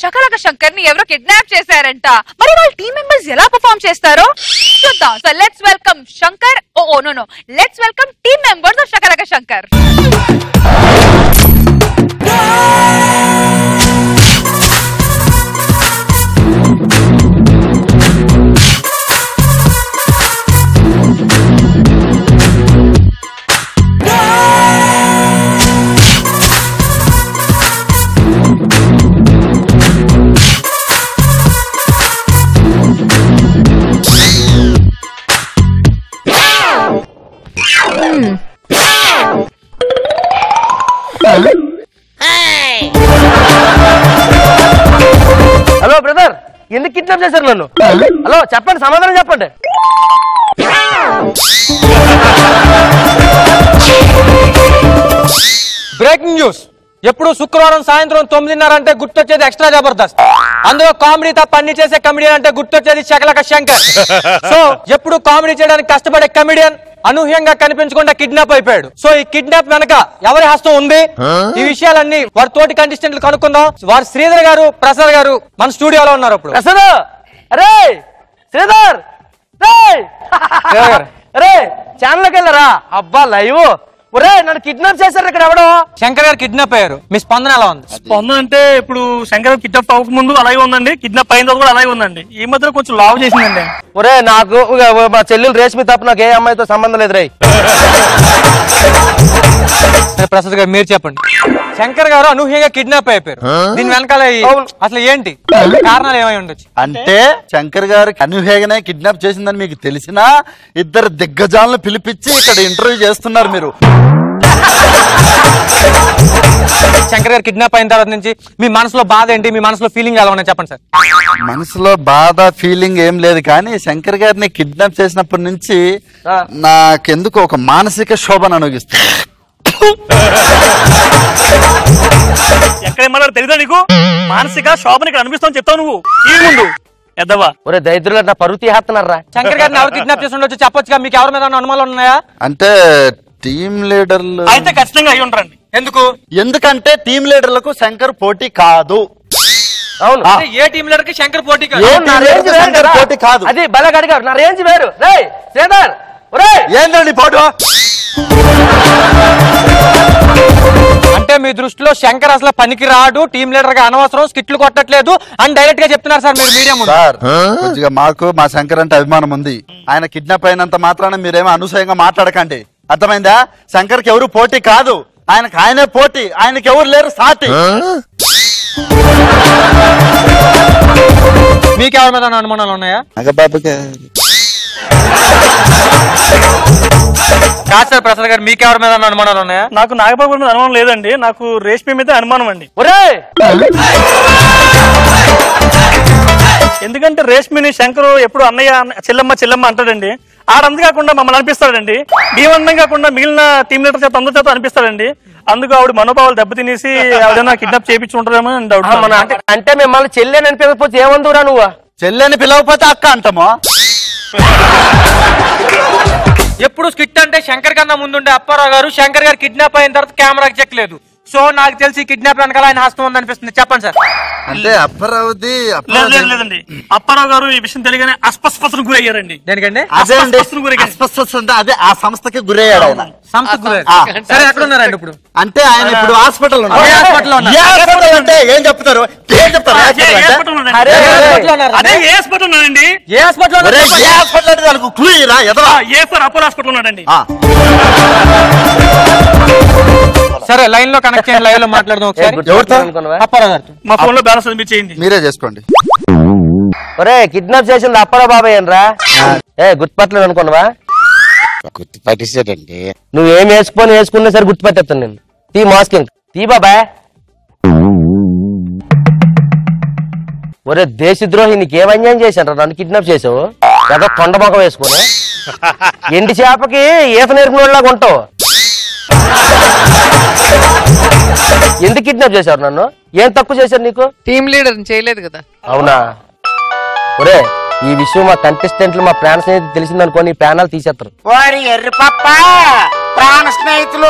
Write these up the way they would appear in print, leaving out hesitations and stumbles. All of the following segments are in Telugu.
శకలక శంకర్ ని ఎవరో కిడ్నాప్ చేశారంట. మరి వాళ్ళ టీమ్ మెంబర్స్ ఎలా పర్ఫార్మ్ చేస్తారో చూద్దాం. So let's welcome Shankar. No let's welcome team members of Sakalaka Shankar. Hello brother, ఎందుకు కిడ్నాప్ చేశారు నన్ను? హలో చెప్పండి, సమాధానం చెప్పండి. Breaking news. ఎప్పుడు శుక్రవారం సాయంత్రం 9:30 అంటే గుర్తొచ్చేది ఎక్స్ట్రా జబర్దస్త్. అందులో కామెడీ తప్ప అన్ని చేసే కమెడియన్ అంటే గుర్తొచ్చేది శకలక శంకర్. సో ఎప్పుడు కామెడీ చేయడానికి కష్టపడే కమెడియన్ అనూహ్యంగా కనిపించకుండా కిడ్నాప్ అయిపోయాడు. సో ఈ కిడ్నాప్ వెనక ఎవరి హస్తం ఉంది, ఈ విషయాలన్నీ వారి తోటి కంటెస్టెంట్లు కనుక్కుందాం. వారు శ్రీధర్ గారు, ప్రసాద్ గారు మన స్టూడియోలో ఉన్నారు. ఇప్పుడు ప్రసాద్, అరే శ్రీధర్, అరే ఛానల్కి వెళ్ళరా? అబ్బా లైవ్. ఒరే నన్ను కిడ్నాప్ చేశారు ఇక్కడ ఎవడో. శంకర్ గారు కిడ్నాప్ అయ్యారు. మీ స్పందన ఎలా ఉంది? స్పందన అంటే ఇప్పుడు శంకర్ కిడ్నాప్ అవ్వక ముందు అలాగే ఉందండి, కిడ్నాప్ అయిన తర్వాత కూడా అలాగే ఉందండి. ఈ మధ్యలో కొంచెం లావ్ చేసిందండి. ఒరే నాకు మా చెల్లెలు రేష్మి తప్ప నాకు ఏ అమ్మాయితో సంబంధం లేదు రే. ప్రసాద్ గారు మీరు చెప్పండి. శంకర్ గారు అనూహ్యంగా కిడ్నాప్ అయిపోయారు. దీని వెనకాల అసలు ఏంటి కారణాలు ఏమై ఉండొచ్చు? అంటే శంకర్ గారికి అనూహ్యంగానే కిడ్నాప్ చేసిందని మీకు తెలిసినా ఇద్దరు దిగ్గజాలను పిలిపించి ఇక్కడ ఇంటర్వ్యూ చేస్తున్నారు మీరు. శంకర్ గారు కిడ్నాప్ అయిన తర్వాత నుంచి మీ మనసులో బాధ ఏంటి, మీ మనసులో ఫీలింగ్ ఎలా ఉన్నాయి చెప్పండి సార్. మనసులో బాధ ఫీలింగ్ ఏం లేదు, కానీ శంకర్ గారిని కిడ్నాప్ చేసినప్పటి నుంచి నాకెందుకు ఒక మానసిక శోభను అనుభవిస్తుంది. ఎక్కడ ఏమన్నా తెలుసా నీకు? మానసిక శోభని ఇక్కడ అనిపిస్తావు చెప్తావు నువ్వు ఈ ముందు ఎద్దవా. ఒరే దరిద్రులు నా పరువు తీస్తున్నారా? శంకర్ గారిని ఎవరు కిడ్నాప్ చేసి ఉండొచ్చు చెప్పొచ్చుగా. మీకు ఎవరి మీద అనుమానాలు ఉన్నాయా? అంటే టీమ్ లీడర్లు అయితే ఖచ్చితంగా అయి ఉంటారండి. ఎందుకు? ఎందుకంటే టీమ్ లీడర్లకు శంకర్ పోటీ కాదు. అవును, ఏ టీం లీడర్ కి శంకర్ పోటీ కాదు. పోటీ కాదు. అది బలగా అడిగారు, నా రేంజ్ వేరు. రే శ్రీధర్, ఏందండి పోటు? అంటే మీ దృష్టిలో శంకర్ అసలు పనికి రాడు, టీం లీడర్ గా అనవసరం, స్కిట్లు కొట్టట్లేదు అని డైరెక్ట్ గా చెప్తున్నారు సార్ మీరు మీడియా ముందు. సార్ కొద్దిగా మాకు మా శంకర్ అంటే అభిమానం ఉంది. ఆయన కిడ్నాప్ అయినంత మాత్రాన మీరేమో అనూసయంగా మాట్లాడకండి, అర్థమైందా? శంకర్కి ఎవరు పోటీ కాదు, ఆయనకు ఆయనే పోటీ, ఆయనకి ఎవరు లేరు సాటి. మీకు ఎవరి మీద అనుమానాలు ఉన్నాయా? నాగబాబుకి కాదు సార్. ప్రసాద్ గారు మీకు ఎవరి మీద అనుమానాలు ఉన్నాయా? నాకు నాగబాబు మీద అనుమానం లేదండి, నాకు రేష్మి మీద అనుమానం అండి. ఎందుకంటే రేష్మిని శంకరు ఎప్పుడు అన్నయ్య చెల్లమ్మ చెల్లమ్మ అంటాడండి. ఆడందు కాకుండా మమ్మల్ని అనిపిస్తాడండి. భీమందం కాకుండా మిగిలిన టీం లీడర్ చేత అందరి చేత అనిపిస్తాడండి. అందుకు ఆవిడ మనోభావాలు దెబ్బతినేసి ఆవిడైనా కిడ్నాప్ చేయించి ఉంటారేమో అని డౌట్. అంటే మిమ్మల్ని చెల్లెని అనిపించకపోతే ఏమందురా నువ్వు? చెల్లెని పిలవకపోతే అక్క అంటామో. ఎప్పుడు స్కిట్ అంటే శంకర్ కన్నా ముందుండే అప్పారావు గారు శంకర్ గారు కిడ్నాప్ అయిన తర్వాత కెమెరాకి చెక్కలేదు. సో నాకు తెలిసి కిడ్నాప్ వెనకాల ఆయన హస్తం ఉంది అనిపిస్తుంది. చెప్పండి సార్. అంటే అప్పారావుది లేదండి, అప్పారావు గారు ఈ విషయం తెలియగానే అస్పష్టతను గురయ్యారండి. దేనికండి? అదే అదే ఆ సంస్థకి గురయ్యాడు ఆయన. సరే ఎక్కడ ఉన్నారండి ఇప్పుడు? అంటే ఆయన ఇప్పుడు హాస్పిటల్ అంటే ఏం చెప్తారు? ఏం చెప్తారు? అదే ఏ హాస్పిటల్ ఉన్నాడండి? ఏ hospital? A for Apollo hospital ఉన్నాడండి. సరే లైన్ లో కనెక్ట్ చేయండి, లైవ్ లో మాట్లాడదాం ఒకసారి. అప్పారావు గారు మా ఫోన్ లో బ్యాలెన్స్ చేయండి. మీరే చేసుకోండి. ఒరే కిడ్నాప్ చేసింది అప్పారావు బాబాయ్ అనరా? గుర్తుపట్టలేదు అనుకున్నావా? గుర్తుపట్టేసాడండి. నువ్వేం వేసుకున్నా సరే గుర్తుపట్టేస్తాను నేను. తీ మాస్కింగ్ తీ బాబాయ్. ఒరే దేశద్రోహి, నీకేం అన్యాయం చేశాను నన్ను కిడ్నాప్ చేసావు? ఏదో కొండ మొఖం వేసుకుని ఎండి చేపకి ఈత నేర్పినోళ్ళలాగా ఉంటావు. ఎందుకు కిడ్నాప్ చేశారు నన్ను? ఏం తప్పు చేశారు నీకు? టీమ్ లీడర్ చేయలేదు కదా. అవునా? ఒరే ఈ విషయం మా కంటెస్టెంట్లు మా ప్రాణ స్నేహితులు తెలిసిందనుకో నీ ప్యానల్ తీసేస్తారు. ప్రాణ స్నేహితులు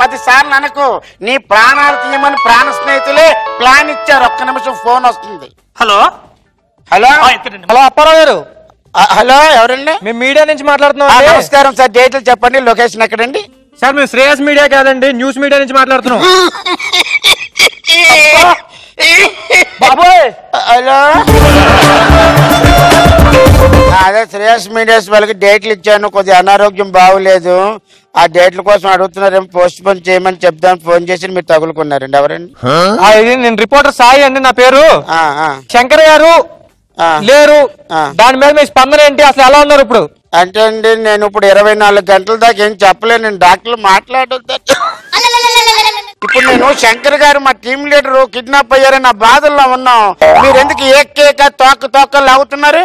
10 సార్లు అనకు. నీ ప్రాణాలు తీయమని ప్రాణ స్నేహితులే ప్లాన్ ఇచ్చారు. ఒక్క నిమిషం ఫోన్ వస్తుంది. హలో హలో హలో అప్పారావు గారు, హలో ఎవరండి? మేము మీడియా నుంచి మాట్లాడుతున్నాం. నమస్కారం సార్. డేట్లు చెప్పండి, లొకేషన్ ఎక్కడండి? సార్ మేము శ్రేయస్ మీడియా కాదండి, న్యూస్ మీడియా నుంచి మాట్లాడుతున్నాం. బాబోయ్ హలో అదే శ్రేయస్ మీడియాస్ వాళ్ళకి డేట్లు ఇచ్చాను. కొద్దిగా అనారోగ్యం బాగులేదు. ఆ డేట్ల కోసం అడుగుతున్నారేమో, పోస్ట్ పోన్ చేయమని చెప్దాం ఫోన్ చేసి మీరు తగులుకున్నారండి. ఎవరండి? నేను రిపోర్టర్ సాయి అండి, నా పేరు. శంకర్ గారు లేరు, దాని మీద మీ స్పందన ఏంటి? అసలు ఎలా ఉన్నారు ఇప్పుడు? అంటే అండి నేను ఇప్పుడు 24 గంటల దాకా ఏం చెప్పలేను. డాక్టర్లు మాట్లాడొద్దు. ఇప్పుడు నేను శంకర్ గారు మా టీం లీడర్ కిడ్నాప్ అయ్యారని నా బాధల్లో ఉన్నాం. మీరు ఎందుకు ఏకేక తోకలు అవుతున్నారు?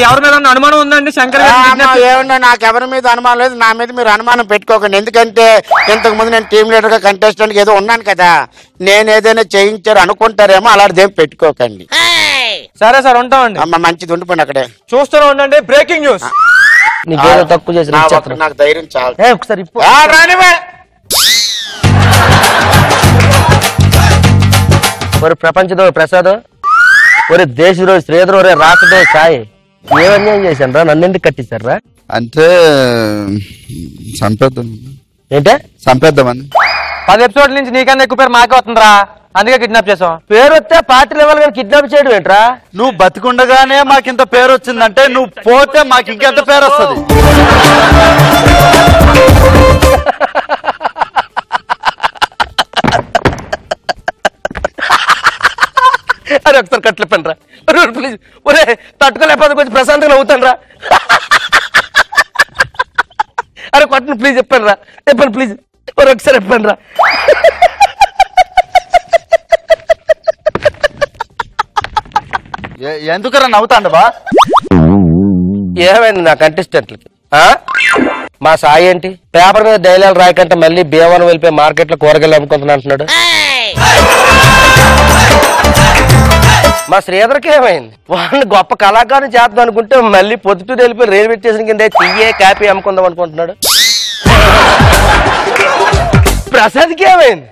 ఎవరి మీద అనుమానం ఉందండి? శంకర్ ఏమన్నా నాకు ఎవరి మీద అనుమానం లేదు. నా మీద మీరు అనుమానం పెట్టుకోకండి. ఎందుకంటే ఇంతకు ముందు నేను టీం లీడర్ గా కంటెస్టెంట్ ఏదో ఉన్నాను కదా, నేను ఏదైనా చేయించారు అనుకుంటారేమో, అలాంటిదేం పెట్టుకోకండి. సరే సార్, ఉంటామండి. అమ్మ మంచిది, ఉండిపోండి అక్కడే. చూస్తూనే ఉండండి. Breaking news. నీకేదో తక్కువ చేసి నాకు ధైర్యం చాలు. ఒకసారి ఒరే ప్రపంచదో ప్రసాద్, ఒరే దేశద్రో శ్రీధర్, ఒరే రాష్ట్రదో సాయి, ఏ అన్యాయం చేశాను రా? నన్ను ఎందుకు కట్టించారా? అంటే చంపేద్దాం. ఏంటే చంపేద్దామని 10 ఎపిసోడ్ల నుంచి నీకన్నా ఎక్కువ పేరు మాకే వస్తుందిరా, అందుకే కిడ్నాప్ చేసాం. పేరు వస్తే పార్టీ లెవెల్ గా కిడ్నాప్ చేయడం ఏంట్రా? నువ్వు బతికుండగానే మాకింత పేరు వచ్చిందంటే నువ్వు పోతే మాకు ఇంకెంత పేరు వస్తుంది? అరే ఒకసారి కట్లేపండి రా ప్లీజ్. ఒరే తట్టుకోలేకపోతే కొంచెం ప్రశాంతంగా అవుతాను రా. అరే కొట్టను ప్లీజ్, చెప్పండి రా, చెప్పండి ప్లీజ్. ఒరే ఒకసారి చెప్పండి రా. ఎందుకరా నవ్వుతాండు బా? ఏమైంది నా కంటెస్టెంట్లకి? మా సాయి ఏంటి పేపర్ మీద డైలాగ్ రాయకంటే మళ్ళీ బేవన్ వెళ్ళిపోయి మార్కెట్ లో కూరగాయలు అమ్ముకుంటున్నా అంటున్నాడు. మా శ్రీధర్కి ఏమైంది? వాళ్ళని గొప్ప కళాకారుని చేద్దాం అనుకుంటే మళ్ళీ పొద్దుటూరు వెళ్ళిపోయి రైల్వే స్టేషన్ కింద టీయే కాపీ అమ్ముకుందాం అనుకుంటున్నాడు. ప్రసాద్కి ఏమైంది?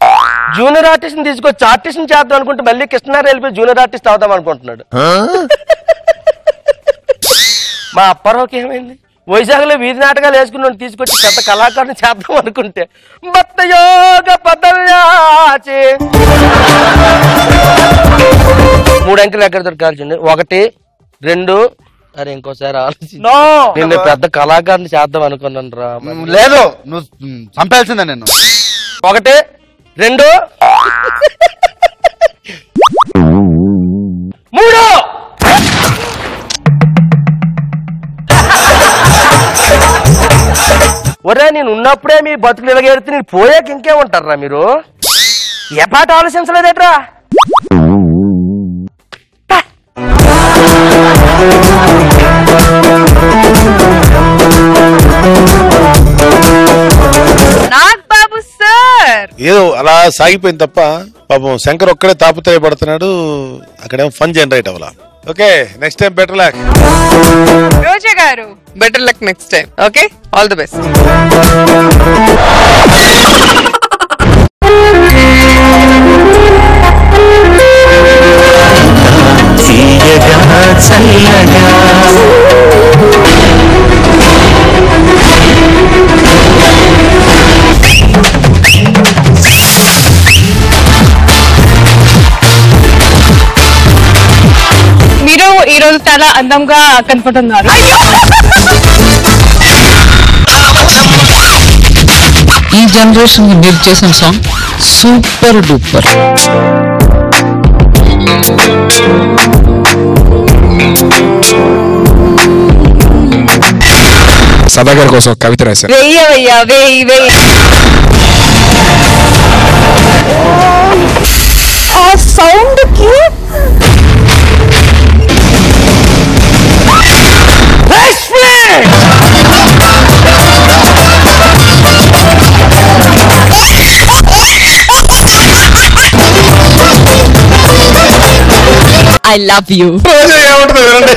జూనియర్ ఆర్టిస్ట్ తీసుకొచ్చి ఆర్టిస్ట్ చేద్దాం అనుకుంటే మళ్ళీ కృష్ణారావు వెళ్ళిపోయి జూనియర్ ఆర్టిస్ట్ అవుదాం అనుకుంటున్నాడు. మా అప్పారావుకి ఏమైంది? వైజాగ్లో వీధి నాటకాలు వేసుకుని తీసుకొచ్చి పెద్ద కళాకారుని చేద్దాం అనుకుంటే భక్తయోగ పదవ్యాచి 3 అంకెలు ఎక్కడ దొరకాల్సింది? 1 2. అరే ఇంకోసారి ఆలోచించి నేను పెద్ద కళాకారుని చేద్దాం అనుకున్నాను రా. లేదు, నువ్వు చంపాల్సిందే నేను. 1 2 3. ఒరే నేను ఉన్నప్పుడే మీ బతుకులు ఇలాగేరితే నేను పోయాక ఇంకేముంటారా మీరు? ఏ పాట ఆలోచించలేదేట్రా? నాగబాబు సార్ ఏదో అలా సాగిపోయింది తప్ప పాపం శంకర్ ఒక్కడే తాపత్రయపడుతున్నాడు. అక్కడేమో ఫన్ జనరేట్ అవ్వాల. Okay, next time better luck. Roja గారు better luck next time. Okay, all the best. మీరు ఈ రోజు చాలా అందంగా కనపడుతున్నారు. ఈ జనరేషన్ మీరు చేసిన సాంగ్ సూపర్ డూపర్. సదాగర్ కోసం కవిత రాశారు. వెయ్యవయ్యా వెయ్యి వెయ్యి. ఆ సౌండ్ కి ఐ లవ్ యూ. ఏముంటుంది వినండి.